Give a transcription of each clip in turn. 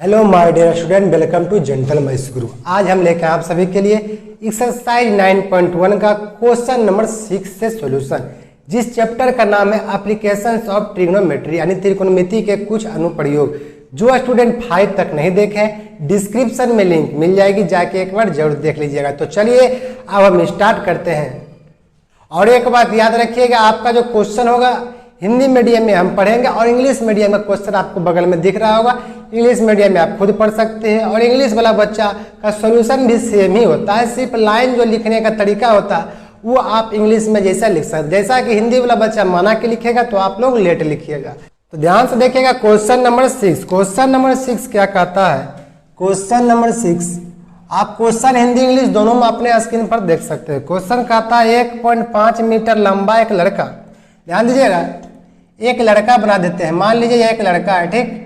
Hello my dear student, welcome to gentle maths guru. आज हम लेकर आप सभी के लिए एक्सरसाइज 9.1 का क्वेश्चन नंबर 6 से सॉल्यूशन, जिस चैप्टर का नाम है एप्लीकेशंस ऑफ ट्रिग्नोमेट्री यानी त्रिकोणमिति के कुछ अनुप्रयोग। जो स्टूडेंट 5 तक नहीं देखे, डिस्क्रिप्शन में लिंक मिल जाएगी, जाके एक बार जरूर देख लीजिएगा। तो चलिए अब हम स्टार्ट करते हैं। और एक बात याद रखिएगा, आपका जो क्वेश्चन होगा हिंदी मीडियम में हम पढ़ेंगे और इंग्लिश मीडियम का क्वेश्चन आपको बगल में दिख रहा होगा। इंग्लिश मीडियम में आप खुद पढ़ सकते हैं और इंग्लिश वाला बच्चा का सॉल्यूशन भी सेम ही होता है, सिर्फ लाइन जो लिखने का तरीका होता है वो आप इंग्लिश में जैसा लिख सकते, जैसा कि हिंदी वाला बच्चा माना के लिखेगा तो आप लोग लेट लिखिएगा। तो ध्यान से देखिएगा क्वेश्चन नंबर 6। क्वेश्चन नंबर 6 क्या कहता है? क्वेश्चन नंबर 6 आप क्वेश्चन हिंदी इंग्लिश दोनों में अपने स्क्रीन पर देख सकते हैं। क्वेश्चन कहता है 1.5 मीटर लंबा एक लड़का, ध्यान दीजिएगा, एक लड़का बना देते हैं। मान लीजिए यह एक लड़का है, ठीक।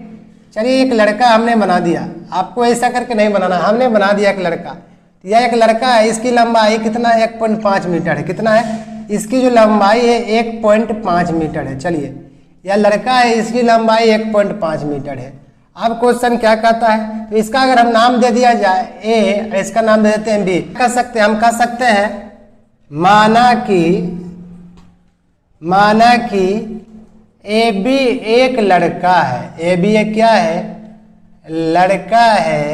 चलिए एक लड़का हमने बना दिया, आपको ऐसा करके नहीं बनाना, हमने बना दिया एक लड़का। यह एक लड़का है, इसकी लंबाई कितना है? 1.5 मीटर है। कितना है? इसकी जो लंबाई है 1.5 मीटर है। चलिए यह लड़का है, इसकी लंबाई 1.5 मीटर है। अब क्वेश्चन क्या कहता है? तो इसका अगर हम नाम दे दिया जाए ए, इसका नाम दे देते हैं बी। कह सकते हैं, हम कह सकते हैं माना कि ए बी एक लड़का है। ए बी एक क्या है? लड़का है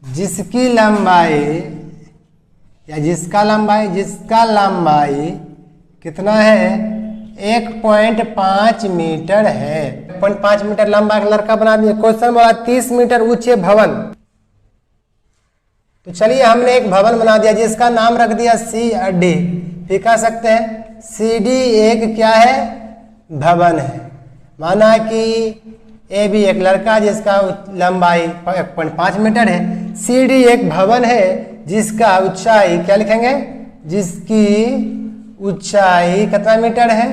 जिसकी लंबाई या जिसका लंबाई कितना है? 1.5 मीटर है। 1.5 मीटर लंबा एक लड़का बना दिया। क्वेश्चन बोला 30 मीटर ऊंचे भवन। तो चलिए हमने एक भवन बना दिया जिसका नाम रख दिया सी और डी। फिर कह सकते हैं सी डी एक क्या है? भवन है। माना कि ए बी एक लड़का जिसका लंबाई 1.5 मीटर है, सी डी एक भवन है जिसका ऊंचाई क्या लिखेंगे? जिसकी ऊंचाई कितना मीटर है?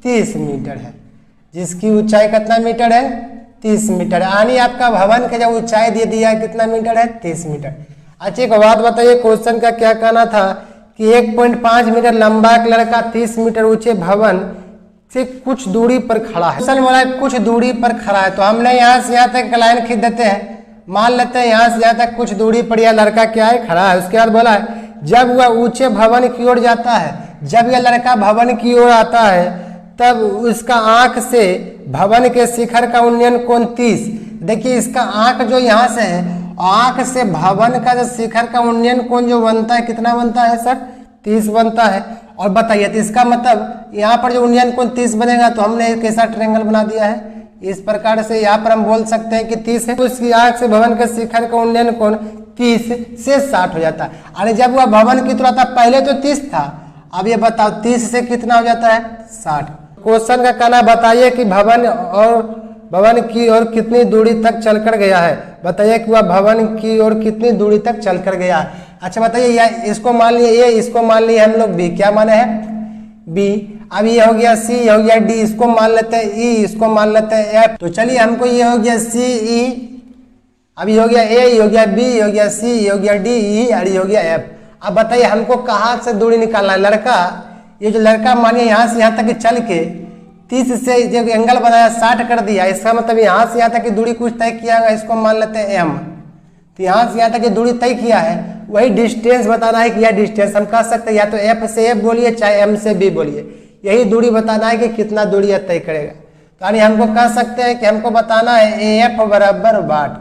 30 मीटर है। जिसकी ऊंचाई कितना मीटर है? 30 मीटर। यानी आपका भवन का जो ऊंचाई दे दिया है कितना मीटर है? 30 मीटर। अच्छा एक बात बताइए, क्वेश्चन का क्या कहना था कि 1.5 मीटर लंबा एक लड़का 30 मीटर ऊंचे भवन से कुछ दूरी पर खड़ा है। क्वेश्चन बोला है कुछ दूरी पर खड़ा है, तो हमने यहाँ से यहाँ तक लाइन खींच देते हैं। मान लेते हैं यहाँ से यहाँ तक कुछ दूरी पर यह लड़का क्या है? खड़ा है। उसके बाद बोला है जब वह ऊंचे भवन की ओर जाता है, जब यह लड़का भवन की ओर आता है तब उसका आंख से भवन के शिखर का उन्नयन कोण 30। देखिए इसका आंख जो यहाँ से है, आंख से भवन का जो शिखर का उन्नयन कोण जो बनता है कितना बनता है सर? 30 बनता है। और बताइए तो इसका मतलब यहाँ पर जो उन्नयन कोण 30 बनेगा तो हमने एक ऐसा ट्रायंगल बना दिया है। इस प्रकार से यहाँ पर हम बोल सकते हैं कि 30 है, तो उसकी आंख से भवन के शिखर का उन्नयन कोण 30 से 60 हो जाता है। अरे जब वह भवन की तरफ था पहले तो 30 था, अब ये बताओ 30 से कितना हो जाता है? 60। क्वेश्चन का कहना बताइए कि भवन की ओर कितनी दूरी तक चलकर गया है। बताइए कि वह भवन की ओर कितनी दूरी तक चलकर गया है। अच्छा बताइए, इसको मान लिए ए, इसको मान लिए हम लोग बी। क्या माने हैं? बी। अब ये हो गया सी, ये हो गया डी, इसको मान लेते हैं ई, इसको मान लेते हैं एफ। तो चलिए हमको ये हो गया सी ई, अब ये हो गया ए, ये हो गया बी, ये हो गया सी, ये हो गया डी, ई और ये हो गया एफ। अब बताइए हमको कहाँ से दूरी निकालना है? लड़का, ये जो लड़का मानिए यहाँ से यहाँ तक चल के 30 से जो एंगल बनाया 60 कर दिया, इसका मतलब यहाँ से यहाँ तक की दूरी कुछ तय किया होगा, इसको मान लेते हैं एम। तो यहाँ से यहाँ तक की दूरी तय किया है, वही डिस्टेंस बताना है कि यह डिस्टेंस हम कह सकते हैं या तो एफ से एफ बोलिए चाहे एम से बी बोलिए, यही दूरी बताना है कि कितना दूरी यह तय करेगा। तो यानी हमको कह सकते हैं कि हमको बताना है ए एफ बराबर वाट।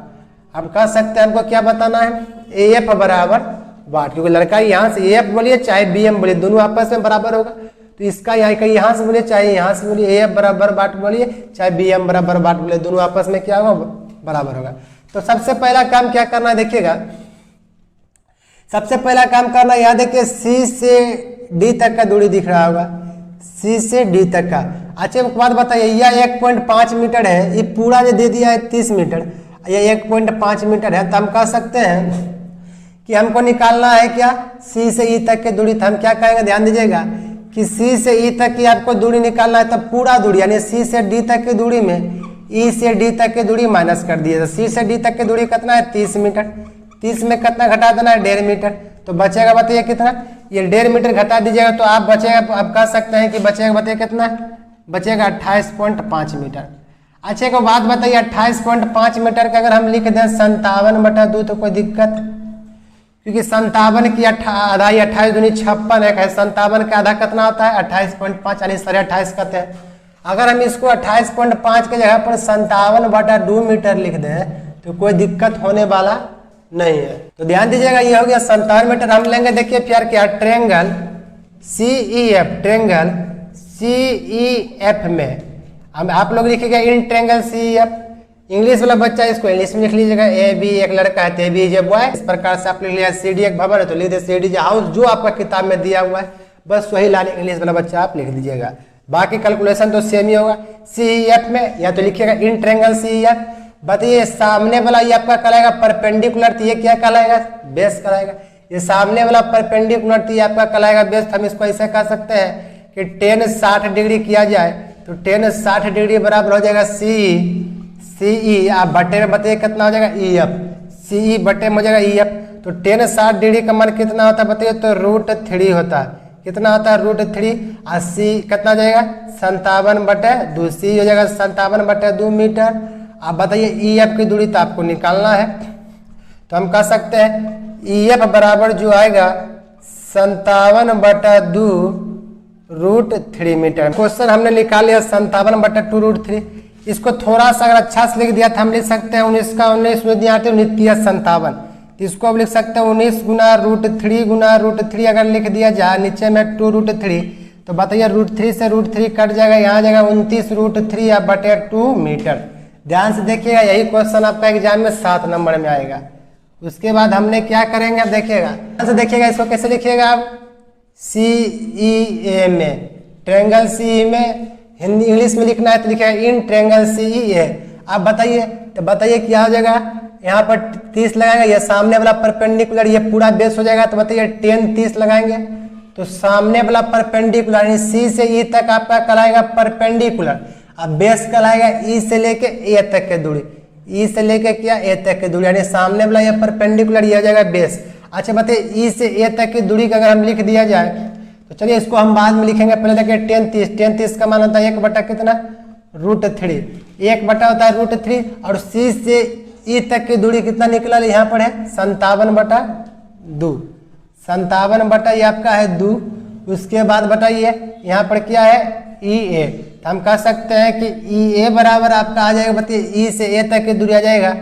हम कह सकते हैं हमको क्या बताना है? ए एफ बराबर वाट, क्योंकि लड़का यहाँ से ए एफ बोलिए चाहे बी एम बोलिए दोनों आपस में बराबर होगा। तो इसका यहाँ से बोलिए चाहे यहाँ से बोलिए, ए एफ बराबर वाट बोलिए चाहे बी एम बराबर वाट बोलिए, दोनों आपस में क्या होगा? बराबर होगा। तो सबसे पहला काम क्या करना है? देखिएगा सबसे पहला काम करना, यहाँ देखिए सी से डी तक का दूरी दिख रहा होगा, सी से डी तक का। अच्छा एक बात बताइए, यह 1.5 मीटर है, ये पूरा जो दे दिया है 30 मीटर, यह 1.5 मीटर है। तो हम कह सकते हैं कि हमको निकालना है क्या? सी से ई तक की दूरी। तो हम क्या कहेंगे? ध्यान दीजिएगा कि सी से ई तक की आपको दूरी निकालना है, तब पूरा दूरी यानी सी से डी तक की दूरी में ई से डी तक की दूरी माइनस कर दिए। तो सी से डी तक की दूरी कितना है? 30 मीटर। 30 में कितना घटा देना है? 1.5 मीटर। तो बचेगा बताइए कितना? ये 1.5 मीटर घटा दीजिएगा तो आप बचेगा, आप कह सकते हैं कि बचेगा, बताइए कितना? बचेगा 28.5 मीटर। अच्छा को बात बताइए, 28.5 मीटर का अगर हम लिख दें 57/2 तो कोई दिक्कत? क्योंकि 57 की आधा 28 दूनी 56 है, 57 का आधा कितना होता है 28.5 यानी 28.5 कहते हैं। अगर हम इसको 28.5 के जगह पर 57/2 मीटर लिख दें तो कोई दिक्कत होने वाला नहीं है। तो ध्यान दीजिएगा, ये हो गया 57 मीटर। हम लेंगे देखिए फिर क्या, ट्रेंगल CEF, ट्रेंगल CEF में हम आप लोग लिखिएगा इन ट्रेंगल CEF। इंग्लिश वाला बच्चा इसको इंग्लिश में लिख लीजिएगा, AB एक लड़का है, AB इज ए बॉय। इस प्रकार से आप लिख लिया, CD एक भवन है तो लिख दे CD इज हाउस, जो आपका किताब में दिया हुआ है बस वही लाइन इंग्लिश वाला बच्चा आप लिख दीजिएगा। बाकी कैलकुलेशन तो सेम ही होगा। CEF में या तो लिखिएगा इन ट्रेंगल CEF। बताइए सामने वाला ये आपका कहलाएगा परपेंडिकुलर, तो ये क्या कहलाएगा, बेस कहलाएगा। ये सामने वाला परपेंडिकुलर तो ये आपका कहलाएगा बेस। हम इसको ऐसे कह सकते हैं कि 10 60 डिग्री किया जाए तो 10 60 डिग्री बराबर हो जाएगा CE, आप बटे में बताइए कितना हो जाएगा EF, CE बटे में हो जाएगा EF। तो 10 60 डिग्री का मान कितना होता है बताइए, तो √3 होता है। कितना होता है √3, और C कितना हो जाएगा 57/2, C हो जाएगा 57/2 मीटर। आप बताइए EF की दूरी तो आपको निकालना है, तो हम कह सकते हैं EF बराबर जो आएगा 57/2 √3 मीटर। क्वेश्चन हमने निकाल लिया 57/2 √3। इसको थोड़ा सा अगर अच्छा से लिख दिया तो हम लिख सकते हैं 19 का 19 57। इसको अब लिख सकते हैं 19 गुना √3 अगर लिख दिया जाए नीचे में 2 √3, तो बताइए √3 से √3 कट जाएगा, यहाँ जाएगा 29 √3 या बटे 2 मीटर। ध्यान से देखिएगा, यही क्वेश्चन आपका एग्जाम में 7 नंबर में आएगा। उसके बाद हमने क्या करेंगे अब देखिएगा, ध्यान से देखिएगा, इसको कैसे लिखिएगा आप, CEA में ट्रेंगल CE में हिंदी इंग्लिश में लिखना है तो लिखिएगा इन ट्रेंगल CEA। आप बताइए, तो बताइए क्या हो जाएगा, यहाँ पर 30 लगाएंगे, ये सामने वाला परपेंडिकुलर ये पूरा बेस हो जाएगा, तो बताइए 10 30 लगाएंगे तो सामने वाला परपेंडिकुलर यानी C से E तक आपका कहलाएगा परपेंडिकुलर। अब बेस कहलाएगा E से लेके A तक के दूरी, E से लेके क्या A तक की दूरी, यानी सामने वाला ये परपेंडिकुलर ये हो जाएगा बेस। अच्छा बताइए E से A तक की दूरी का अगर हम लिख दिया जाए तो चलिए इसको हम बाद में लिखेंगे, पहले देखिए 10 30 का मान होता है 1 बटा कितना √3, 1 बटा होता है √3, और C से E तक की दूरी कितना निकला यहाँ पर है 57/2, 57 ये आपका है 2। उसके बाद बताइए यहाँ पर क्या है EA, तो हम कह सकते हैं कि EA बराबर आपका आ जाएगा, बताइए E से A तक की दूरी आ जाएगा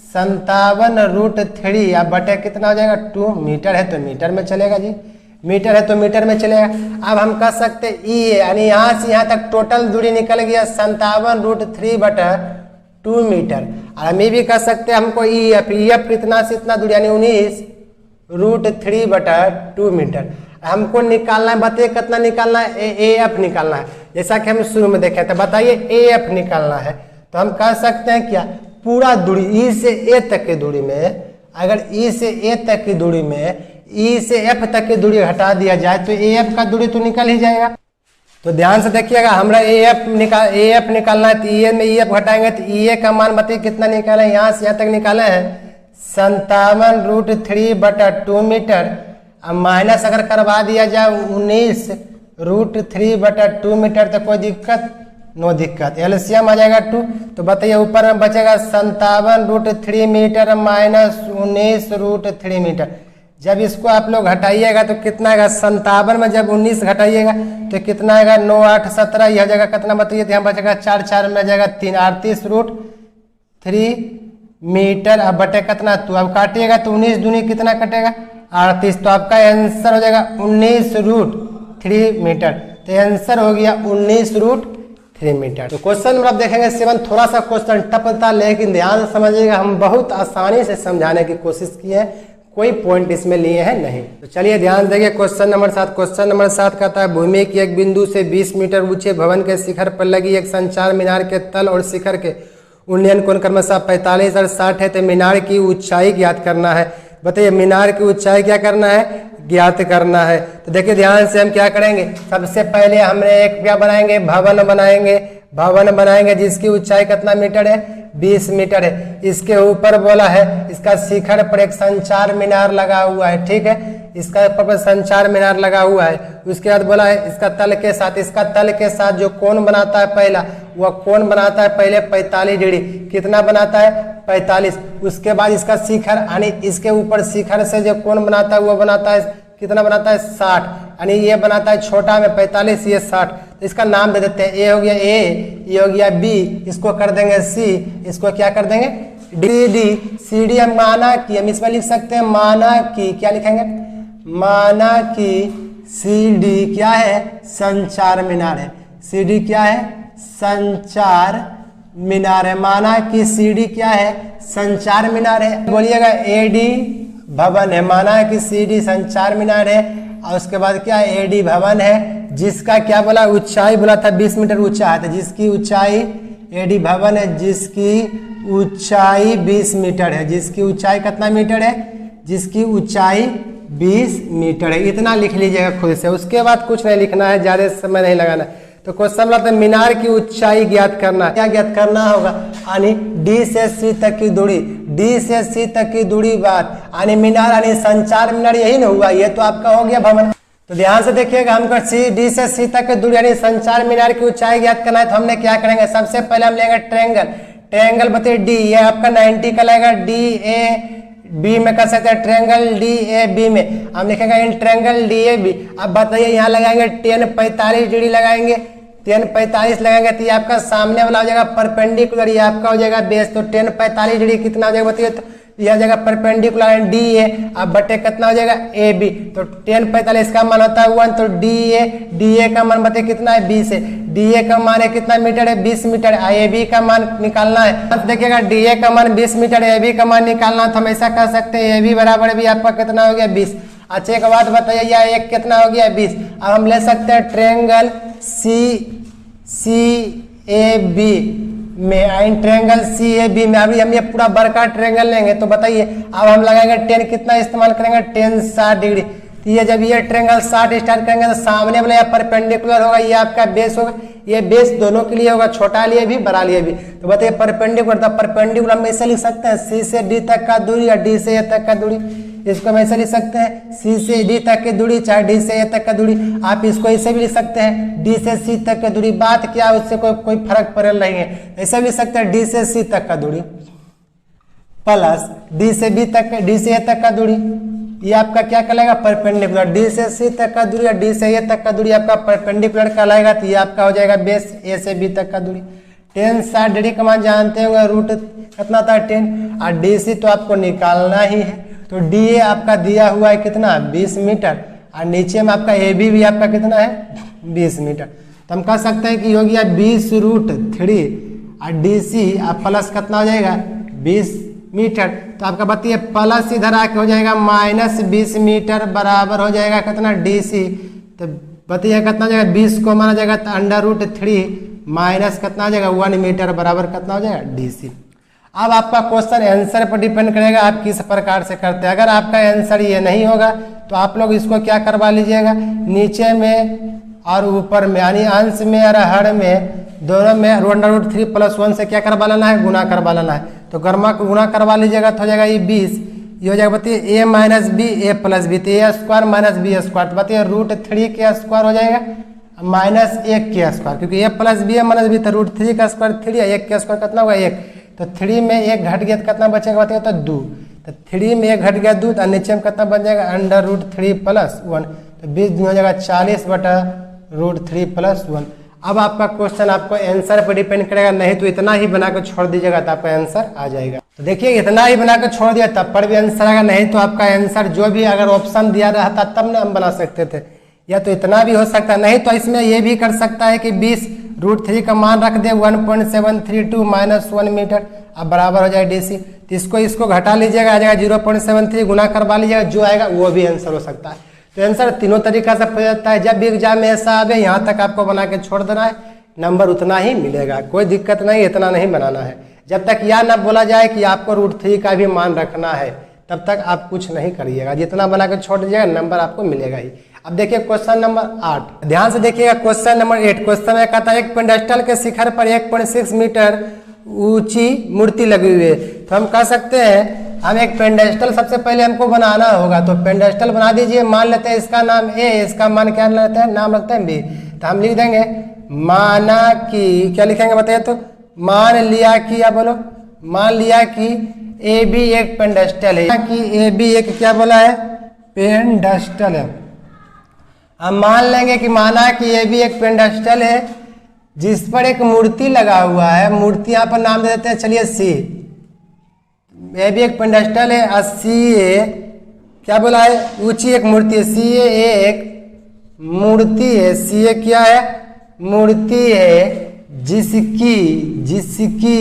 57 √3 या बटे कितना हो जाएगा 2 मीटर है तो मीटर में चलेगा जी, मीटर है तो मीटर में चलेगा। अब हम कह सकते हैं EA यानी यहाँ से यहाँ तक टोटल दूरी निकल गया 57 √3/2 मीटर। और हम ये भी कह सकते हैं हमको EF कितना से इतना दूरी यानी 19 √3/2 मीटर हमको निकालना है। बताइए कितना निकालना है, AF निकालना है, जैसा कि हम शुरू में देखे थे। बताइए AF निकालना है तो हम कह सकते हैं क्या, पूरा दूरी E से A तक की दूरी में, अगर E से A तक की दूरी में E से F तक की दूरी हटा दिया जाए तो AF का दूरी तो निकल ही जाएगा। तो ध्यान से देखिएगा, हमरा AF निकालना है तो EA में EF घटाएंगे तो EA का मान बताइए कितना निकाले, यहाँ से यहाँ तक निकाले हैं 57 √3/2 मीटर। अब माइनस अगर करवा दिया जाए 19 √3/2 मीटर तो कोई दिक्कत, नो दिक्कत, एलसीएम आ जाएगा 2। तो बताइए ऊपर में बचेगा 57 √3 मीटर माइनस 19 √3 मीटर। जब इसको आप लोग घटाइएगा तो कितना आएगा, 57 में जब 19 घटाइएगा तो कितना आएगा 9 8 17, यह जगह कितना बताइए, तो यहाँ बचेगा 4 4 में जाएगा 3 38 √3 मीटर। अब बटे कितना, तो अब काटिएगा तो 19 दूनी कितना कटेगा 38, तो आपका आंसर हो जाएगा 19 √3 मीटर। तो आंसर हो गया 19 √3 मीटर। तो क्वेश्चन नंबर आप देखेंगे 7, थोड़ा सा क्वेश्चन टफ था लेकिन ध्यान से समझिएगा, हम बहुत आसानी से समझाने की कोशिश की है, कोई पॉइंट इसमें लिए हैं नहीं। तो चलिए ध्यान देंगे क्वेश्चन नंबर 7। क्वेश्चन नंबर 7 कहता है भूमि के एक बिंदु से 20 मीटर ऊंचे भवन के शिखर पर लगी एक संचार मीनार के तल और शिखर के उन्नयन कोण क्रमशः 45 और 60 है, तो मीनार की ऊंचाई ज्ञात करना है। बताइए मीनार की ऊंचाई क्या करना है, ज्ञात करना है। तो देखिए ध्यान से हम क्या करेंगे, सबसे पहले हमने एक क्या बनाएंगे, भवन बनाएंगे जिसकी ऊंचाई कितना मीटर है 20 मीटर है। इसके ऊपर बोला है इसका शिखर पर एक संचार मीनार लगा हुआ है, ठीक है, इसका ऊपर संचार मीनार लगा हुआ है। उसके बाद बोला है इसका तल के साथ जो कोण बनाता है पहला वह कोण बनाता है पहले 45 डिग्री। कितना बनाता है? 45। उसके बाद इसका शिखर यानी इसके ऊपर शिखर से जो कोण बनाता है वो बनाता है कितना बनाता है? 60। यानी ये बनाता है छोटा में 45, ये 60। तो इसका नाम दे देते हैं। ए हो गया ए, ये हो गया बी, इसको कर देंगे सी, इसको क्या कर देंगे? D D. सी डी हम माना कि हम इसमें लिख सकते हैं माना कि, क्या लिखेंगे? माना कि सी डी क्या है? संचार मीनार है। सी डी क्या है? संचार मीनार है। माना कि सी डी क्या है? संचार मीनार है। बोलिएगा ए डी भवन है। माना कि सी डी संचार मीनार है और उसके बाद क्या? ए डी भवन है, जिसका क्या बोला? ऊंचाई बोला था 20 मीटर ऊंचा है। तो जिसकी ऊंचाई, ए डी भवन है जिसकी ऊंचाई 20 मीटर है। जिसकी ऊंचाई कितना मीटर है? जिसकी ऊंचाई 20 मीटर है। इतना लिख लीजिएगा खुद से, उसके बाद कुछ नहीं लिखना है, ज्यादा समय नहीं लगाना। तो क्वेश्चन मतलब है मीनार की ऊंचाई ज्ञात करना। क्या ज्ञात करना होगा? यानी डी से सी तक की दूरी, डी से सी तक की दूरी बात यानी मीनार यानी संचार मीनार, यही ना हुआ? ये तो आपका हो गया भवन। तो ध्यान से देखिएगा, हमको सी डी से सी तक की दूरी यानी संचार मीनार की ऊंचाई ज्ञात करना है। तो हमने क्या करेंगे? सबसे पहले हम लेंगे ट्रायंगल। ट्रायंगल बताइए डी, ये आपका 90 का लगेगा। डी ए बी में कर सकते हैं ट्रायंगल डी ए बी में हम लिखेंगे in triangle D A B. अब बताइए यहाँ लगाएंगे 1045 डिग्री लगाएंगे, 1045 लगाएंगे तो ये आपका सामने वाला हो जाएगा परपेंडिकुलर, ये आपका हो जाएगा बेस। तो 1045 डिग्री कितना हो जाएगा बताइए? तो यह जगह परपेंडिकुलर डी ए, अब बटे कितना हो जाएगा? A B. तो 1045 का मान होता है 1, तो डी ए का मान बताइए कितना है? 20 है। डी ए का मान है कितना मीटर है? 20 मीटर। ए बी का मान निकालना है। अब देखिएगा डी ए का मान 20 मीटर, ए बी का मान निकालना है। तो हम ऐसा कर सकते हैं, ए बी बराबर भी आपका कितना हो गया? 20। अच्छा एक बात बताइए, यह एक कितना हो गया? 20। अब हम ले सकते हैं ट्रायंगल सी ए बी में, ट्रायंगल सी ए बी में अभी हम ये पूरा बड़का ट्रायंगल लेंगे। तो बताइए अब हम लगाएंगे 10 कितना इस्तेमाल करेंगे? 10 60 डिग्री। तो ये जब ये ट्रायंगल 60 स्टार्ट करेंगे तो सामने वाला या परपेंडिकुलर होगा, ये आपका बेस होगा। ये बेस दोनों के लिए होगा, छोटा लिए भी बड़ा लिए भी। तो बताइए परपेंडिकुलर, तो परपेंडिकुलर हम ऐसे लिख सकते हैं सी से डी तक का दूरी या डी से ए तक का दूरी। इसको हम ऐसे लिख सकते हैं सी से डी तक की दूरी चाहे डी से ए तक का दूरी। आप इसको ऐसे भी लिख सकते हैं डी से सी तक की दूरी। बात क्या है उससे कोई फर्क पड़े नहीं है। ऐसे भी लिख सकते हैं डी से सी तक का दूरी प्लस डी से बी तक, डी से ए तक का दूरी। ये आपका क्या कहलाएगा? परपेंडिकुलर। डी से सी तक का दूरी या डी से ए तक का दूरी आपका परपेंडिकुलर कहलाएगा। तो ये आपका हो जाएगा बेस, ए से बी तक का दूरी। 10 60 डिग्री का मान जानते होंगे, रूट कितना था? 10। और डी सी तो आपको निकालना ही है। तो डी ए आपका दिया हुआ है कितना? 20 मीटर। और नीचे में आपका ए बी भी आपका कितना है? 20 मीटर। तो हम कह सकते हैं कि हो गया 20√3 और डी सी आप प्लस कितना हो जाएगा? 20 मीटर। तो आपका बताइए प्लस इधर आके हो जाएगा -20 मीटर बराबर हो जाएगा कितना? D C. तो बताइए कितना हो जाएगा? 20 को माना जाएगा तो √3 माइनस कितना हो जाएगा? 1 मीटर बराबर कितना हो जाएगा? D C. अब आपका क्वेश्चन आंसर पर डिपेंड करेगा आप किस प्रकार से करते हैं। अगर आपका आंसर ये नहीं होगा तो आप लोग इसको क्या करवा लीजिएगा? नीचे में और ऊपर में यानी अंश में और हर में दोनों में √3 + 1 से क्या करवा लेना है? गुना करवा लेना है। तो गर्मा को गुना करवा लीजिएगा तो हो जाएगा ये 20। ये हो जाएगा बताइए a - b a + b, तो a² - b²। तो बताइए √3 के स्क्वायर हो जाएगा -1 के स्क्वायर, क्योंकि a + b - b तो √3 का स्क्वायर 3 है, 1 के स्क्वायर कितना होगा? 1। तो 3 में 1 घट गया तो कितना बचेगा बताइए? तो 2। तो 3 में 1 घट गया 2, और नीचे में कितना बन जाएगा? √3 + 1। तो 20 हो जाएगा 40/√3 + 1। अब आपका क्वेश्चन आपको आंसर पर डिपेंड करेगा, नहीं तो इतना ही बना कर छोड़ दीजिएगा तो आपका आंसर आ जाएगा। तो देखिए इतना ही बना कर छोड़ दिया तब पर भी आंसर आएगा, नहीं तो आपका आंसर जो भी अगर ऑप्शन दिया रहता तब ना हम बना सकते थे। या तो इतना भी हो सकता है, नहीं तो इसमें ये भी कर सकता है कि 20√3 का मान रख दे 1.732 - 1 मीटर, अब बराबर हो जाए डी सी। तो इसको घटा लीजिएगा, आ जाएगा 0.73, गुना करवा लीजिएगा, जो आएगा वो भी आंसर हो सकता है। तो आंसर तीनों तरीका से हो जाता है। जब भी एग्जाम में ऐसा आवे यहाँ तक आपको बना के छोड़ देना है, नंबर उतना ही मिलेगा, कोई दिक्कत नहीं, इतना नहीं बनाना है। जब तक यह न बोला जाए कि आपको √3 का भी मान रखना है तब तक आप कुछ नहीं करिएगा, जितना बना के छोड़ दीजिएगा नंबर आपको मिलेगा ही। अब देखिए क्वेश्चन नंबर 8, ध्यान से देखिएगा। क्वेश्चन नंबर 8 क्वेश्चन में कहता है एक पेडेस्टल के शिखर पर 1.6 मीटर ऊंची मूर्ति लगी हुई है। तो हम कह सकते हैं हम एक पेडेस्टल सबसे पहले हमको बनाना होगा। तो पेडेस्टल बना दीजिए, मान लेते हैं इसका नाम ए, इसका मान क्या लेते हैं? नाम रखते हैं बी। तो हम लिख देंगे माना कि, क्या लिखेंगे बताइए तो, मान लिया कि, या बोलो, मान लिया कि ए बी एक पेंडस्टल है, कि ए बी एक क्या बोला है, पेंडस्टल है। हम मान लेंगे कि माना कि ए बी एक पेंडस्टल है जिस पर एक मूर्ति लगा हुआ है, मूर्ति यहाँ पर नाम दे देते हैं, चलिए सी। ए भी एक पेंडस्टल है और सी ए क्या बोला है, ऊंची एक मूर्ति है। सी ए एक मूर्ति है, सी ए क्या है, मूर्ति है जिसकी जिसकी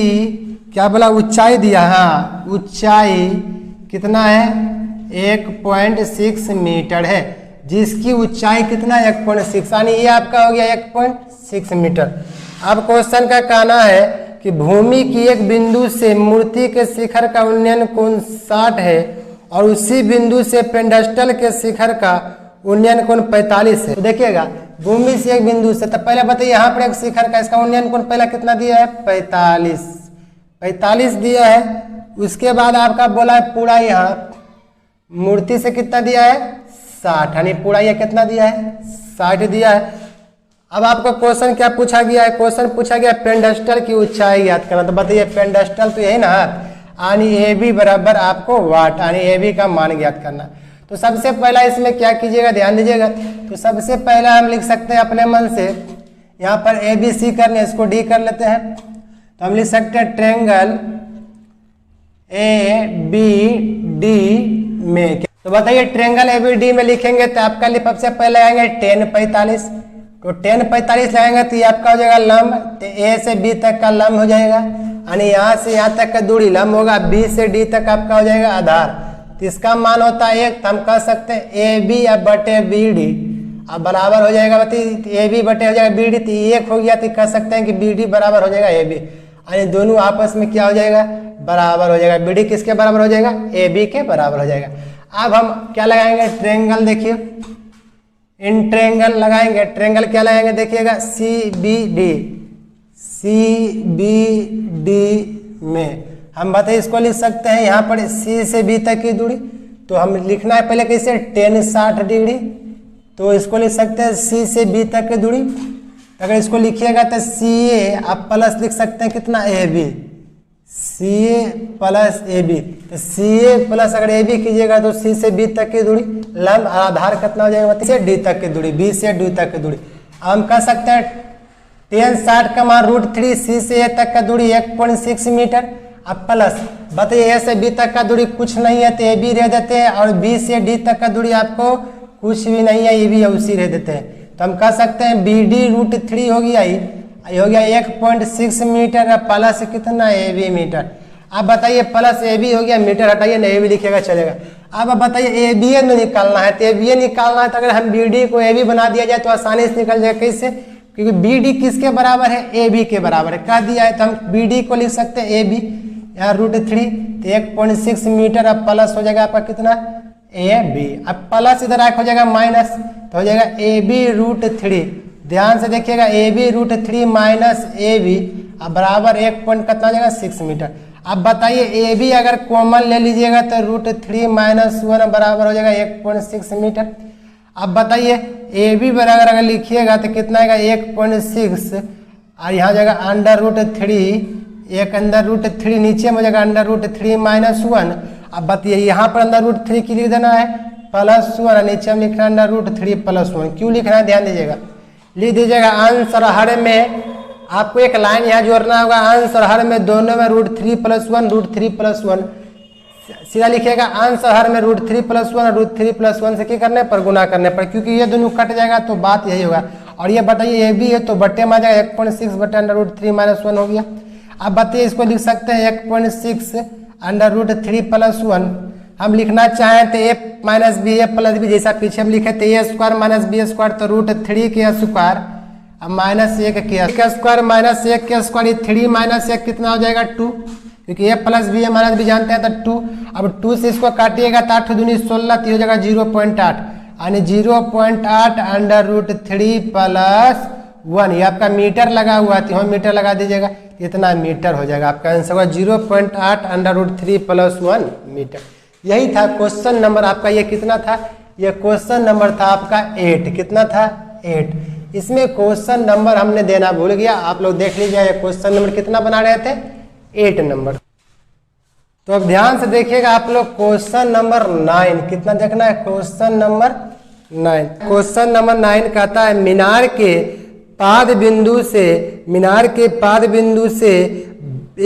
क्या बोला, ऊंचाई दिया, हाँ ऊंचाई कितना है, 1.6 मीटर है, जिसकी ऊंचाई कितना है, 1.6, यानी ये आपका हो गया 1.6 मीटर। अब क्वेश्चन का कहना है कि भूमि की एक बिंदु से मूर्ति के शिखर का उन्नयन कोण 60 है और उसी बिंदु से पेंडस्टल के शिखर का उन्नयन कोण 45 है। तो देखिएगा भूमि से एक बिंदु से, तो पहले बताइए यहाँ पर एक शिखर का इसका उन्नयन कोण पहला कितना दिया है, 45 दिया है। उसके बाद आपका बोला है पूरा यहाँ मूर्ति से कितना दिया है, 60, यानी पूरा ये कितना दिया है, 60 दिया है। अब आपको क्वेश्चन क्या पूछा गया है, क्वेश्चन पूछा गया पेंडस्टल की ऊंचाई याद करना। तो बताइए पेंडस्टल तो यही ना, यानी ए बी बराबर आपको वाट, यानी ए बी का मान ज्ञात करना। तो सबसे पहला इसमें क्या कीजिएगा, ध्यान दीजिएगा। तो सबसे पहला हम लिख सकते हैं अपने मन से, यहाँ पर ए बी सी करने, इसको डी कर लेते हैं। तो हम लिख सकते हैं ट्रेंगल ए बी डी में, तो बताइए ट्रेंगल ए बी डी में लिखेंगे तो आपका लिए सबसे पहले आएंगे 10 45। तो 10 45 लगाएंगे तो ये आपका हो जाएगा लंब, तो ए से बी तक का लंब हो जाएगा, यानी यहाँ से यहाँ तक का दूरी लंब होगा, बी से डी तक आपका हो जाएगा आधार। तो इसका मान होता है 1, तो हम कह सकते हैं ए बी या बटे बी डी, अब बराबर हो जाएगा, बताइए ए बी बटे हो जाएगा बी डी, तो 1 हो गया, तो कह सकते हैं कि बी डी बराबर हो जाएगा ए बी, यानी दोनों आपस में क्या हो जाएगा, बराबर हो जाएगा। बी डी किसके बराबर हो जाएगा, ए बी के बराबर हो जाएगा। अब हम क्या लगाएंगे, ट्रेंगल, देखिए इन ट्रेंगल लगाएंगे, ट्रेंगल क्या लगाएंगे देखिएगा, सी बी डी में हम बताइए इसको लिख सकते हैं यहाँ पर सी से बी तक की दूरी, तो हम लिखना है पहले कैसे, 10 60 डिग्री, तो इसको लिख सकते हैं सी से बी तक की दूरी। अगर इसको लिखिएगा तो सी ए आप प्लस लिख सकते हैं कितना, A B, C A plus A B, तो सी ए प्लस अगर ए बी कीजिएगा तो सी से बी तक की दूरी, लंब आधार कितना हो जाएगा, से डी तक की दूरी, बी से डी तक की दूरी। हम कह सकते हैं 10 60 का मान √3, सी से ए तक का दूरी 1.6 मीटर, अब प्लस बताइए ए से बी तक का दूरी कुछ नहीं है तो ए बी रह देते हैं, और बी से डी तक का दूरी आपको कुछ भी नहीं है, ये भी उसी रह देते हैं। तो हम कह सकते हैं बी डी √3 हो गया, ये हो गया 1.6 मीटर, प्लस कितना, ए बी मीटर। अब बताइए प्लस ए बी हो गया, मीटर हटाइए ना, ए बी लिखिएगा चलेगा। अब बताइए ए बी निकालना है, तो ए बी निकालना है, तो अगर हम बी डी को ए बी बना दिया जाए तो आसानी से निकल जाएगा। कैसे, क्योंकि बी डी किसके बराबर है, ए बी के बराबर है, कह दिया है, तो हम बी डी को लिख सकते हैं ए बी, यहाँ √3, तो 1.6 मीटर, अब प्लस हो जाएगा आपका कितना, ए बी। अब प्लस इधर आके हो जाएगा माइनस, तो हो जाएगा ए बी √3, ध्यान से देखिएगा, A B √3 minus A B, अब बराबर 1 पॉइंट कितना हो जाएगा, 6 मीटर। अब बताइए ए बी अगर कॉमन ले लीजिएगा तो √3 - 1 बराबर हो जाएगा 1.6 मीटर। अब बताइए ए बी बराबर अगर लिखिएगा तो कितना आएगा, 1.6, और यहाँ जाएगा √3, एक अंदर √3 नीचे में हो जाएगा √3 - 1। अब बताइए यहाँ पर अंदर √3 की लिख देना है +1, नीचे में लिखना है √3 + 1। क्यों लिखना है ध्यान दीजिएगा, लिख दीजिएगा अंश और हर में आपको एक लाइन यहाँ जोड़ना होगा, अंश और हर में दोनों में √3 + 1, √3 + 1, सीधा लिखिएगा अंश और हर में √3 + 1 और √3 + 1 से क्या करने पर, गुना करने पर, क्योंकि ये दोनों कट जाएगा तो बात यही होगा। और ये बताइए ए बी है तो बट्टे में आ जाएगा 1.6 बटे √3 - 1 हो गया। अब बताइए इसको लिख सकते हैं 1.6 √3 + 1। हम लिखना चाहें तो a - b a + b, जैसा पीछे हम लिखे थे a² - b² तो √3 के स्क्वायर अब -1 के स्क्वायर, -1 के स्क्वायर, ये 3 - 1 कितना हो जाएगा 2, क्योंकि a + b a - b जानते हैं तो 2। अब 2 से इसको काटिएगा तो 8 दूनी 16, तो हो जाएगा 0.8, यानी 0.8 √3 + 1, ये आपका मीटर लगा हुआ है, तो हम मीटर लगा दीजिएगा, इतना मीटर हो जाएगा आपका आंसर होगा 0.8 √3 + 1 मीटर। यही था क्वेश्चन नंबर आपका, ये कितना था, ये क्वेश्चन नंबर था आपका 8, कितना था 8। इसमें क्वेश्चन नंबर हमने देना भूल गया, आप लोग देख लीजिए क्वेश्चन नंबर कितना बना रहे थे, 8 नंबर। तो अब ध्यान से देखिएगा आप लोग क्वेश्चन नंबर 9 कितना देखना है, क्वेश्चन नंबर 9। क्वेश्चन नंबर 9 कहता है मीनार के पाद बिंदु से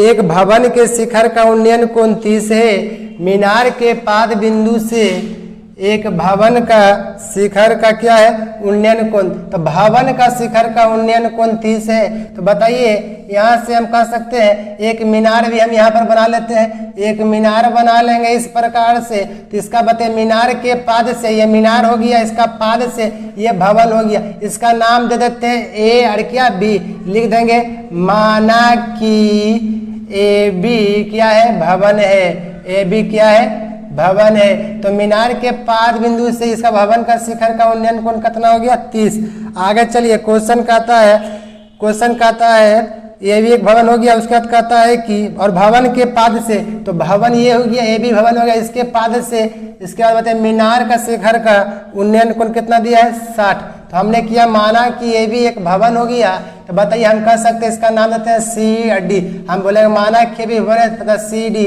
एक भवन के शिखर का उन्नयन कोण 30 है। मीनार के पाद बिंदु से एक भवन का शिखर का क्या है, उन्नयन कोण। तो भवन का शिखर का उन्नयन कोण 30 है। तो बताइए यहाँ से हम कह सकते हैं एक मीनार भी हम यहाँ पर बना लेते हैं, एक मीनार बना लेंगे इस प्रकार से। तो इसका बताइए मीनार के पाद से, ये मीनार हो गया, इसका पाद से ये भवन हो गया। इसका नाम दे देते हैं ए और क्या बी, लिख देंगे माना कि ए बी क्या है, भवन है। ए बी क्या है, भवन है। तो मीनार के पाद बिंदु से इसका भवन का शिखर का उन्नयन कोण कितना हो गया, 30। आगे चलिए क्वेश्चन कहता है ये भी एक भवन हो गया, उसके बाद कहता है कि और भवन के पाद से, तो भवन ये हो गया, ये भी भवन हो गया, इसके पाद से। इसके बाद बताइए मीनार का शिखर का उन्नयन कोण कितना दिया है, 60। तो हमने किया माना कि ये भी एक भवन हो गया। तो बताइए हम कह सकते हैं इसका नाम देते हैं सी और डी। हम बोलेंगे माना कि भी भवन है तथा सी डी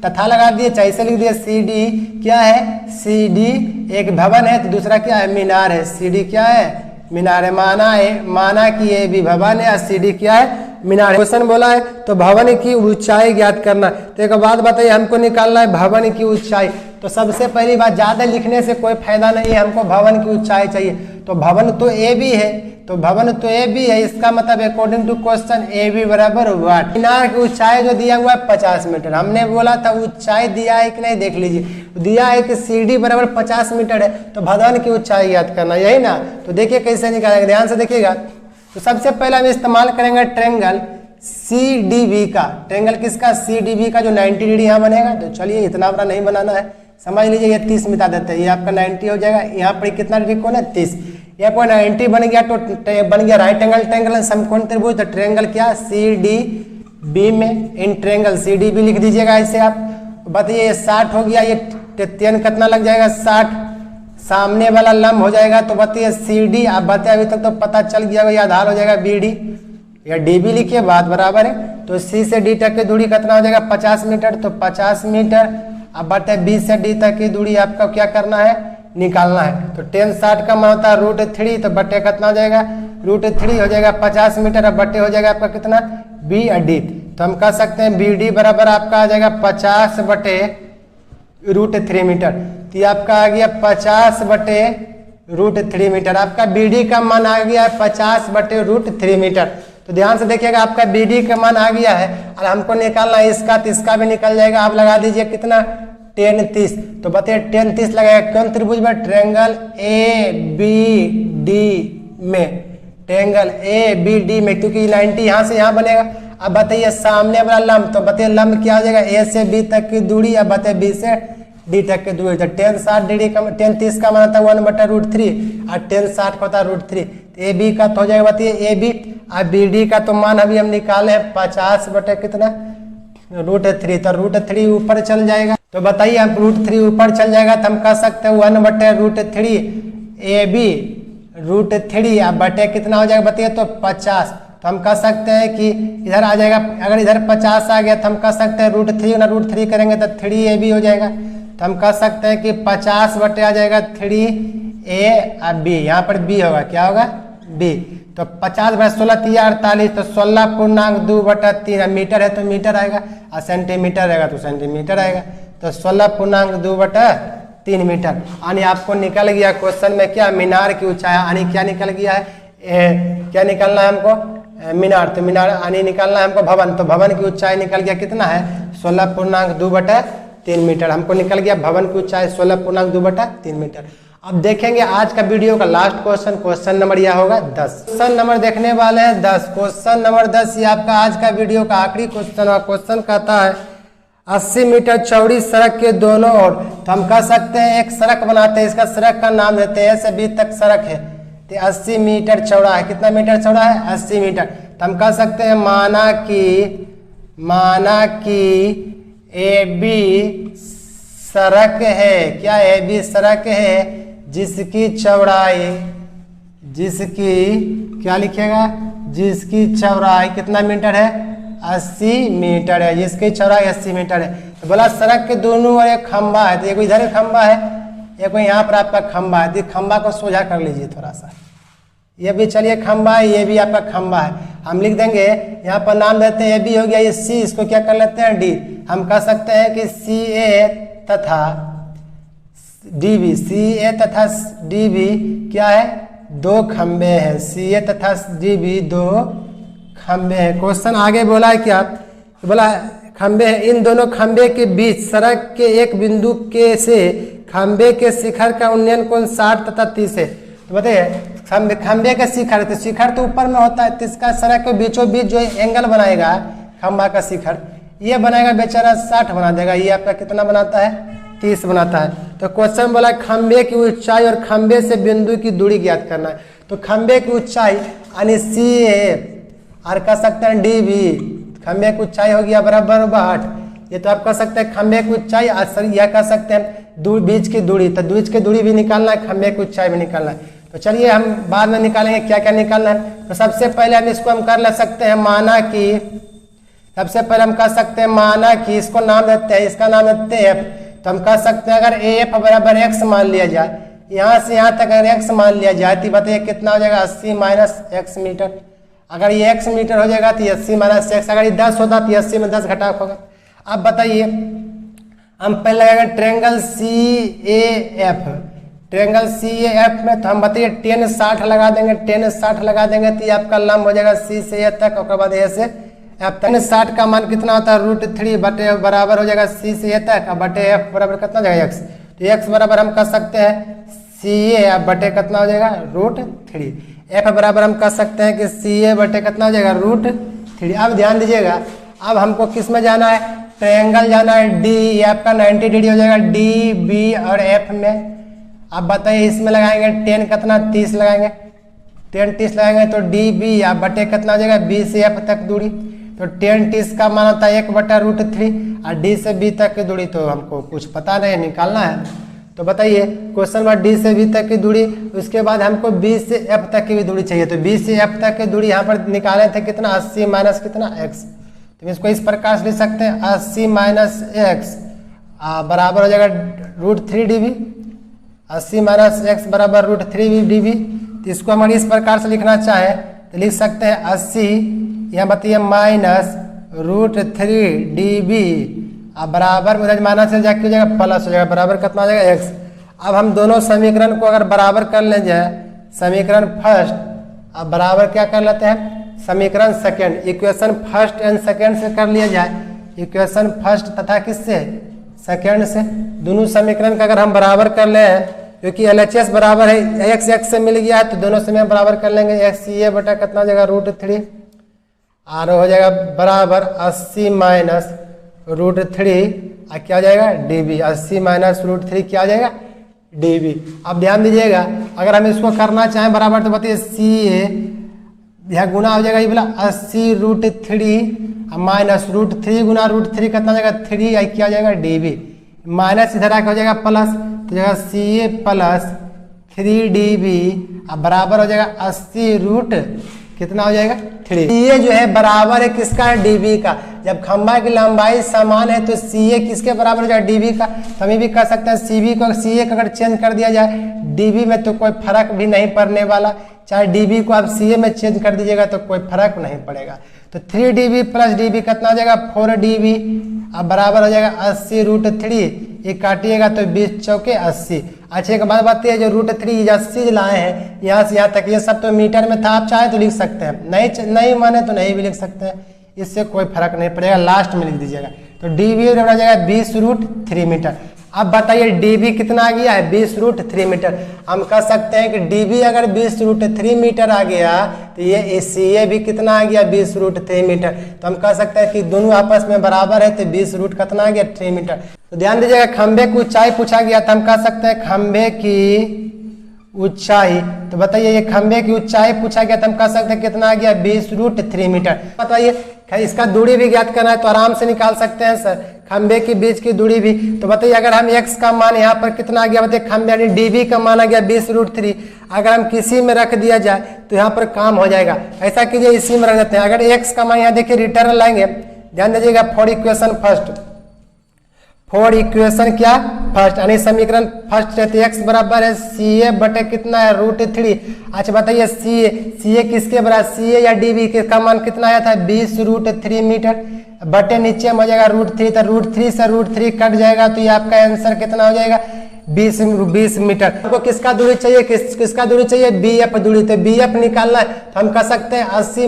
तथा लगा दिए, चाहे ऐसे लिख दिए सी डी क्या है, सी डी एक भवन है, तो दूसरा क्या है, मीनार है। सी डी क्या है, मीनार है। माना कि ये भी भवन है और सी डी क्या है, मीनार। क्वेश्चन बोला है तो भवन की ऊंचाई ज्ञात करना। तो एक बात बताइए हमको निकालना है भवन की ऊंचाई। तो सबसे पहली बात ज्यादा लिखने से कोई फायदा नहीं है, हमको भवन की ऊंचाई चाहिए। तो भवन तो ए भी है, तो भवन तो ए भी है, इसका मतलब according to question A B बराबर व्हाट। मीनार की ऊंचाई जो दिया हुआ है 50 मीटर। हमने बोला था ऊंचाई दिया है कि नहीं, देख लीजिए दिया है कि सी डी बराबर 50 मीटर है। तो भवन की ऊंचाई याद करना, यही ना। तो देखिए कैसे निकालेंगे, ध्यान से देखिएगा। तो सबसे पहले हम इस्तेमाल करेंगे ट्रेंगल सी डी बी का। ट्रेंगल किसका, सी डी बी का, जो 90 डिग्री यहाँ बनेगा। तो चलिए इतना बड़ा नहीं बनाना है, समझ लीजिए ये 30 मिटा देते हैं, ये आपका 90 हो जाएगा। यहाँ पर कितना डिग्री कोण है, 30। यहाँ कोई 90 बन गया तो बन गया राइट एंगल ट्रेंगल समकोण त्रिभुज। तो ट्रेंगल क्या, सी डी बी में in triangle C D B लिख दीजिएगा ऐसे आप। बताइए ये 60 हो गया, ये 10 कितना लग जाएगा, 60। सामने वाला लंब हो जाएगा। तो बताइए सी डी, आप बताइए अभी तक तो पता चल गया, ये आधार हो जाएगा बी डी या डी बी लिखिए, बात बराबर है। तो सी से डी तक की दूरी कितना हो जाएगा, 50 मीटर। तो 50 मीटर। अब बताइए बी से डी तक की दूरी आपका क्या करना है, निकालना है। तो 10 60 का मान होता है √3। तो बटे कितना हो जाएगा, √3 हो जाएगा 50 मीटर। अब बटे हो जाएगा आपका कितना, बी और डी। तो हम कह सकते हैं बी डी बराबर आपका आ जाएगा 50 बटे √3 मीटर। तो ये आपका आ गया 50 बटे √3 मीटर। आपका बी डी का मान आ गया 50 बटे √3 मीटर। तो ध्यान से देखिएगा आपका बी डी का मान आ गया है और हमको निकालना है इसका, तो इसका भी निकल जाएगा। आप लगा दीजिए कितना, 10 30। तो बताइए 10 30 लगाएगा कौन त्रिभुज में, ट्रेंगल ए बी डी में, ट्रेंगल ए बी डी में, क्योंकि 90 यहाँ से यहाँ बनेगा। अब बताइए सामने वाला लंब, तो बताइए लंब क्या हो जाएगा, ए से बी तक की दूरी। अब बताइए बी से डी तक की दूरी। तो 10 60 डिग्री का 10 30 का मान होता है 1/√3 और 10 60 का होता है √3। ए बी का तो हो जाएगा बताइए ए बी और बी डी का तो मान अभी हम निकाले हैं 50 बटे कितना, √3। तो √3 ऊपर चल जाएगा। तो बताइए हम √3 ऊपर चल जाएगा तो हम कह सकते हैं 1/√3 ए बी √3 अब बटे कितना हो जाएगा बताइए, तो 50। तो हम कह सकते हैं कि इधर आ जाएगा, अगर इधर 50 आ गया तो हम कह सकते हैं √3 ना √3 करेंगे तो 3ab हो जाएगा। तो हम कह सकते हैं कि 50 बटे आ जाएगा 3a और b, यहाँ पर b होगा, क्या होगा b। तो 50 बटे 16 3 48, तो 16.2/3। मीटर है तो मीटर आएगा और सेंटीमीटर रहेगा तो सेंटीमीटर आएगा। तो 16.2/3 मीटर। यानी आपको निकल गया क्वेश्चन में क्या, मीनार की ऊंचाई। यानी क्या निकल गया है, क्या निकलना है हमको, मीनार। तो मीनार यानी निकलना है हमको भवन। तो भवन की ऊंचाई निकल गया कितना है, 16.2/3 मीटर। हमको निकल गया भवन की ऊंचाई 16.2/3 मीटर। अब देखेंगे आज का वीडियो का लास्ट क्वेश्चन, क्वेश्चन नंबर यह होगा 10। क्वेश्चन नंबर देखने वाले हैं 10। क्वेश्चन नंबर 10 ये आपका आज का वीडियो का आखिरी क्वेश्चन है। क्वेश्चन कहता है 80 मीटर चौड़ी सड़क के दोनों ओर। तो हम कह सकते हैं एक सड़क बनाते हैं, इसका सड़क का नाम देते हैं, ए से बी तक सड़क है, तो 80 मीटर चौड़ा है। कितना मीटर चौड़ा है, 80 मीटर। तो हम कह सकते हैं माना कि ए बी सड़क है, क्या ए बी सड़क है जिसकी चौड़ाई जिसकी क्या लिखेगा, जिसकी चौड़ाई कितना मीटर है, 80 मीटर है, जिसकी चौड़ाई 80 मीटर है। तो बोला सड़क के दोनों ओर एक खंबा है, तो एक इधर खंबा है, एक यहाँ पर आपका खंबा है, तो खंबा को सोझा कर लीजिए थोड़ा सा, ये भी चलिए खंबा है, ये भी आपका खंबा है। हम लिख देंगे यहाँ पर नाम देते हैं, ये भी हो गया, ये सी, इसको क्या कर लेते हैं डी। हम कह सकते हैं कि सी ए तथा डी बी, सी ए तथा डी बी क्या है, दो खंबे हैं, सी ए तथा डी बी दो खंबे हैं। क्वेश्चन आगे बोला है क्या, तो बोला खंबे हैं, इन दोनों खंबे के बीच सड़क के एक बिंदु के से खंबे के शिखर का उन्नयन कोण 60 तथा 30 है। तो बताइए खंबे का शिखर, तो शिखर तो ऊपर में होता है, तो इसका सड़क के बीचों बीच जो एंगल बनाएगा खंबा का शिखर, ये बनाएगा बेचारा 60 बना देगा, ये आपका कितना बनाता है, 30 बनाता है। तो क्वेश्चन बोला खंबे की ऊंचाई और खंबे से बिंदु की दूरी ज्ञात करना है। तो खंबे की ऊंचाई यानी सी ए और कह सकते हैं डी बी, खंबे की ऊंचाई हो गया बराबर 60, ये तो आप कह सकते हैं खंबे की ऊंचाई, यह कह सकते हैं बीच की दूरी, तो बीच की दूरी भी निकालना है, खंबे की ऊंचाई भी निकालना है। तो चलिए हम बाद में निकालेंगे क्या क्या निकालना है। तो सबसे पहले हम इसको हम कर ले सकते हैं माना कि, सबसे पहले हम कह सकते हैं माना कि, इसको नाम देते हैं, इसका नाम देते हैं एफ। तो हम कह सकते हैं अगर एफ बराबर एक्स मान लिया जाए, यहाँ से यहाँ तक अगर एक्स मान लिया जाए, तो बताइए कितना हो जाएगा, 80 माइनस एक्स मीटर। अगर ये एक्स मीटर हो जाएगा तो 80 माइनस एक्स, अगर ये 10 होता तो 80 में 10 घटा होगा। अब बताइए हम पहले लगाएंगे triangle C A F, triangle C A F में, तो हम बताइए 10 60 लगा देंगे, 10 60 लगा देंगे तो ये आपका लंब हो जाएगा सी से ए तक, और बाद ए से एफ तक। 60 का मान कितना होता है, √3 बटे बराबर हो जाएगा सी से ए तक, और बटे एफ बराबर कितना हो जाएगा एक्स। तो एक्स बराबर हम कह सकते हैं सी ए बटे कितना हो जाएगा, √3। एफ बराबर हम कह सकते हैं कि सी ए बटे कितना हो जाएगा, √3। अब ध्यान दीजिएगा, अब हमको किस में जाना है, ट्रायंगल जाना है डी, ये आपका 90 डिग्री हो जाएगा डी बी और एफ में। अब बताइए इसमें लगाएंगे 10 कितना, 30 लगाएंगे, 10 30 लगाएंगे तो डी बी या बटे कितना हो जाएगा, बी से एफ तक दूरी। तो 10 30 का मान होता है 1 बटा √3, और डी से बी तक की दूरी तो हमको कुछ पता नहीं, निकालना है। तो बताइए क्वेश्चन में डी से बी तक की दूरी, उसके बाद हमको बी से एफ तक की भी दूरी चाहिए। तो बी से एफ तक की दूरी यहाँ पर निकाले थे कितना, 80 माइनस कितना एक्स। तो इसको इस प्रकार से लिख सकते हैं 80 माइनस एक्स बराबर हो जाएगा √3 डी बी, 80 माइनस एक्स बराबर √3 डी बी। तो इसको हम इस प्रकार से लिखना चाहें तो लिख सकते हैं 80, यहाँ बताइए माइनस √3 डी बी, अब बराबर में माइनस से जाके हो जाएगा प्लस हो जाएगा, बराबर कितना हो जाएगा एक्स। अब हम दोनों समीकरण को अगर बराबर कर ले जाए, समीकरण फर्स्ट अब बराबर क्या कर लेते हैं, समीकरण second, equation first and second से कर लिया जाए, इक्वेशन फर्स्ट तथा किससे, सेकंड से। दोनों समीकरण का अगर हम बराबर कर ले हैं, क्योंकि LHS बराबर है एक्स एक्स से मिल गया है, तो दोनों समीकरण बराबर कर लेंगे, एक्स सी ए बटा कितना हो जाएगा √3, और हो जाएगा बराबर 80 माइनस √3 और क्या हो जाएगा dB, 80 माइनस √3 क्या आ जाएगा dB। अब ध्यान दीजिएगा अगर हम इसको करना चाहें बराबर, तो बताइए सी ए यह गुना हो जाएगा, ये बोला 80 √3 माइनस √3 गुना √3 कितना हो जाएगा 3 आई क्या हो जाएगा dB, माइनस इधर आके हो जाएगा प्लस, तो जाएगा सी ए प्लस 3 dB अब बराबर हो जाएगा 80 कितना हो जाएगा 3। ये जो है बराबर है किसका है, dB का। जब खंबा की लंबाई समान है तो सी ए किसके बराबर हो जाएगा, dB का। तो हम ये भी कह सकते हैं CB को सी ए का अगर चेंज कर दिया जाए dB में तो कोई फर्क भी नहीं पड़ने वाला, चाहे dB को आप सी ए में चेंज कर दीजिएगा तो कोई फर्क नहीं पड़ेगा। तो 3 dB प्लस dB कितना हो जाएगा 4 dB अब बराबर हो जाएगा 80 √3, ये काटिएगा तो 20 चौके 80। अच्छा एक बात बताइए, जो √3 80 लाए हैं यहाँ से यहाँ तक, ये सब तो मीटर में था, आप चाहे तो लिख सकते हैं, नहीं माने तो नहीं भी लिख सकते हैं, इससे कोई फर्क नहीं पड़ेगा, लास्ट में लिख दीजिएगा। तो dB हो जाएगा 20 √3 मीटर। अब बताइए dB कितना आ गया है 20 √3 मीटर। हम कह सकते हैं कि dB अगर 20 √3 मीटर आ गया तो ये CA भी कितना आ गया 20 √3 मीटर। तो हम कह सकते हैं कि दोनों आपस में बराबर है, तो 20 रूट कितना आ गया 3 मीटर। तो ध्यान दीजिएगा खंबे की ऊंचाई पूछा गया था, हम कह सकते हैं खंबे की ऊंचाई। तो बताइए ये खंबे की ऊंचाई पूछा गया था, हम कह सकते हैं कितना आ गया 20 √3 मीटर। बताइए इसका दूरी भी ज्ञात करना है तो आराम से निकाल सकते हैं सर। खंबे के बीच की दूरी भी। तो बताइए अगर हम x का मान यहाँ पर कितना आ गया, बताइए खंबे यानी dv का मान आ गया 20√3। अगर हम किसी में रख दिया जाए तो यहाँ पर काम हो जाएगा। ऐसा कीजिए इसी में रख देते हैं। अगर x का मान यहाँ देखिए रिटर्न लाएंगे, ध्यान दीजिएगा for equation first, for equation क्या फर्स्ट यानी समीकरण फर्स्ट रहती है, x बराबर है सी ए बटे कितना है √3। अच्छा बताइए सी ए किसके बराबर, सी ए या डी बी का मान कितना आया था 20√3 मीटर बटे नीचे में हो जाएगा √3। तो √3 से √3 कट जाएगा तो ये आपका आंसर कितना हो जाएगा 20 मीटर। आपको किसका दूरी चाहिए, किसका दूरी चाहिए BF दूरी। तो BF निकालना है तो हम कह सकते हैं 80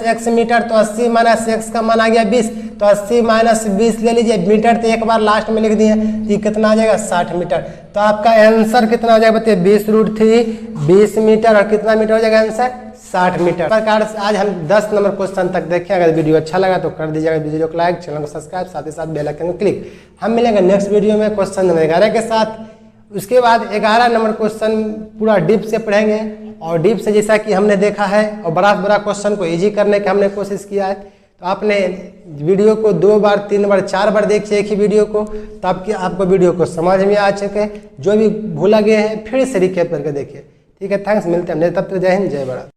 - x मीटर। तो 80 - x का मान आ गया 20। तो 80 - 20 ले लीजिए, मीटर तो एक बार लास्ट में लिख दिए, ये कितना आ जाएगा 60 मीटर। तो आपका आंसर कितना हो जाएगा बताइए 20√3 20 मीटर और कितना मीटर हो जाएगा आंसर 60 मीटर। प्रकार से आज हम 10 नंबर क्वेश्चन तक देखें। अगर वीडियो अच्छा लगा तो कर दीजिएगा वीडियो को लाइक, चैनल को सब्सक्राइब, साथ ही साथ बेल आइकन को क्लिक। हम मिलेंगे नेक्स्ट वीडियो में क्वेश्चन नंबर 11 के साथ। उसके बाद 11 नंबर क्वेश्चन पूरा डीप से पढ़ेंगे और डीप से जैसा कि हमने देखा है और बड़ा क्वेश्चन को इजी करने की हमने कोशिश किया है। तो आपने वीडियो को 2 बार 3 बार 4 बार देखिए एक ही वीडियो को, तो आपको वीडियो को समझ में आ चुके। जो भी भूला गए हैं फिर से रिकैप करके देखिए। ठीक है, थैंक्स, मिलते हैं तब तक। जय हिंद, जय भारत।